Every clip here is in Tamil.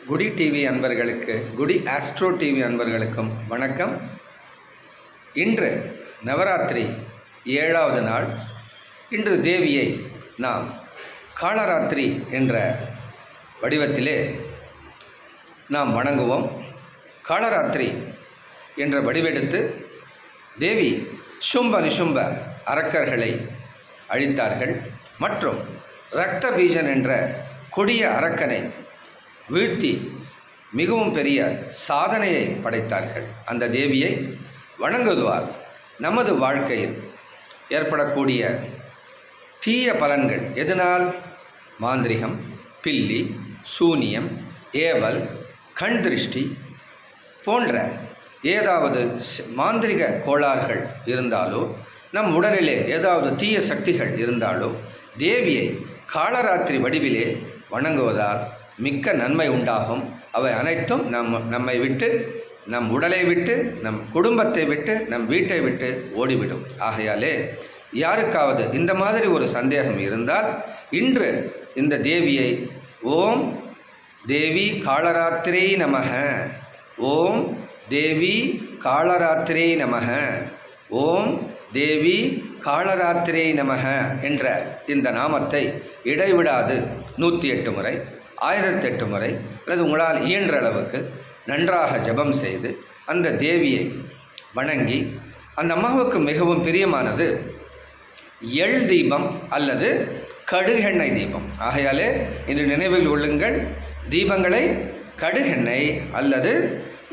குடி டிவி அன்பர்களுக்கு, குடி ஆஸ்ட்ரோ டிவி அன்பர்களுக்கும் வணக்கம். இன்று நவராத்திரி 7வது நாள். இன்று தேவியை நாம் காளராத்திரி என்ற வடிவத்திலே நாம் வணங்குவோம். காளராத்திரி என்ற வடிவெடுத்து தேவி சும்ப நிசும்ப அரக்கர்களை அழித்தார்கள் மற்றும் இரத்த பீஜன் என்ற கொடிய அரக்கனை வீழ்த்தி மிகவும் பெரிய சாதனையை படைத்தார்கள். அந்த தேவியை வணங்குவதால் நமது வாழ்க்கையில் ஏற்படக்கூடிய தீய பலன்கள், எதனால் மாந்திரிகம், பில்லி, சூனியம், ஏவல், கண் திருஷ்டி போன்ற ஏதாவது மாந்திரிக கோளாறுகள் இருந்தாலோ, நம் உடலிலே ஏதாவது தீய சக்திகள் இருந்தாலோ தேவியை காளராத்திரி வடிவிலே வணங்குவதால் மிக்க நன்மை உண்டாகும். அவை அனைத்தும் நம்மை விட்டு, நம் உடலை விட்டு, நம் குடும்பத்தை விட்டு, நம் வீட்டை விட்டு ஓடிவிடும். ஆகையாலே யாருக்காவது இந்த மாதிரி ஒரு சந்தேகம் இருந்தால் இன்று இந்த தேவியை ஓம் தேவி காளராத்திரை நமக, ஓம் தேவி காளராத்திரை நமக, ஓம் தேவி காளராத்திரை நமக என்ற இந்த நாமத்தை இடைவிடாது 108 முறை, 1008 முறை அல்லது உங்களால் இயன்ற அளவுக்கு நன்றாக ஜபம் செய்து அந்த தேவியை வணங்கி, அந்த அம்மாவுக்கு மிகவும் பிரியமானது எள் தீபம் அல்லது கடுகெண்ணெய் தீபம். ஆகையாலே இன்று நினைவில் கொள்ளுங்கள், தீபங்களை கடுகெண்ணெய் அல்லது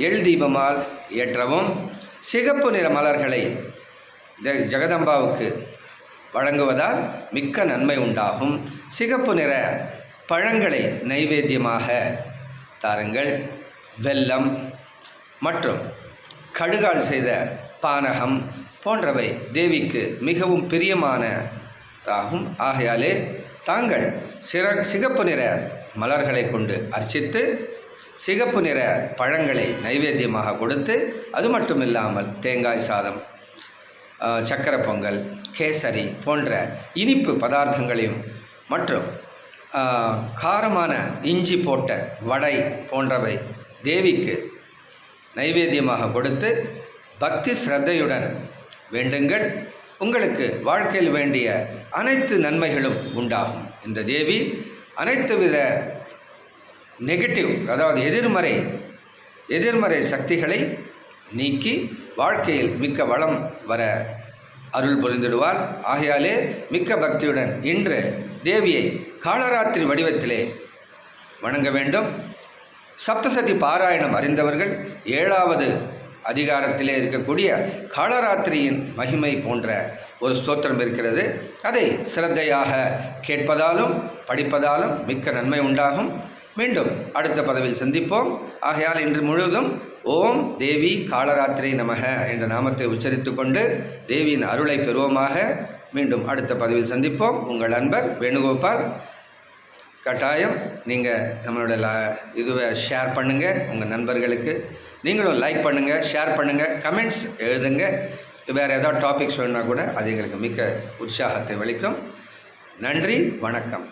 எள் தீபமால் ஏற்றவும், சிகப்பு நிற மலர்களை ஜெகதம்பாவுக்கு வழங்குவதால் மிக்க நன்மை உண்டாகும். சிகப்பு நிற பழங்களை நைவேத்தியமாக தாருங்கள். வெல்லம் மற்றும் கடுகால் செய்த பானகம் போன்றவை தேவிக்கு மிகவும் பிரியமானதாகும். ஆகையாலே தாங்கள் சிகப்பு நிற மலர்களை கொண்டு அர்ச்சித்து, சிகப்பு நிற பழங்களை நைவேத்தியமாக கொடுத்து, அது மட்டும் இல்லாமல் தேங்காய் சாதம், சக்கரை பொங்கல், கேசரி போன்ற இனிப்பு பதார்த்தங்களையும் மற்றும் காரமான இஞ்சி போட்ட வடை போன்றவை தேவிக்கு நைவேத்தியமாக கொடுத்து பக்தி ஸ்ரத்தையுடன் வேண்டுங்கள். உங்களுக்கு வாழ்க்கையில் வேண்டிய அனைத்து நன்மைகளும் உண்டாகும். இந்த தேவி அனைத்து வித நெகட்டிவ், அதாவது எதிர்மறை சக்திகளை நீக்கி வாழ்க்கையில் மிக்க வளம் வர அருள் புரிந்திடுவார். ஆகையாலே மிக்க பக்தியுடன் இன்று தேவியை காளராத்திரி வடிவத்திலே வணங்க வேண்டும். சப்தசதி பாராயணம் அறிந்தவர்கள் 7வது அதிகாரத்திலே இருக்கக்கூடிய காளராத்திரியின் மகிமை போன்ற ஒரு ஸ்தோத்திரம் இருக்கிறது. அதை சிரத்தையாக கேட்பதாலும் படிப்பதாலும் மிக்க நன்மை உண்டாகும். மீண்டும் அடுத்த பதிவில் சந்திப்போம். ஆகையால் இன்று முழுவதும் ஓம் தேவி காளராத்திரை நமக என்ற நாமத்தை உச்சரித்து கொண்டு தேவியின் அருளை பெறுவோமாக. மீண்டும் அடுத்த பதிவில் சந்திப்போம். உங்கள் நண்பர் வேணுகோபால். கட்டாயம் நீங்கள் நம்மளோட இதுவை ஷேர் பண்ணுங்கள் உங்கள் நண்பர்களுக்கு. நீங்களும் லைக் பண்ணுங்கள், ஷேர் பண்ணுங்கள், கமெண்ட்ஸ் எழுதுங்க. வேறு ஏதாவது டாபிக்ஸ் வேணுன்னா கூட அது எங்களுக்கு மிக்க உற்சாகத்தை அளிக்கும். நன்றி, வணக்கம்.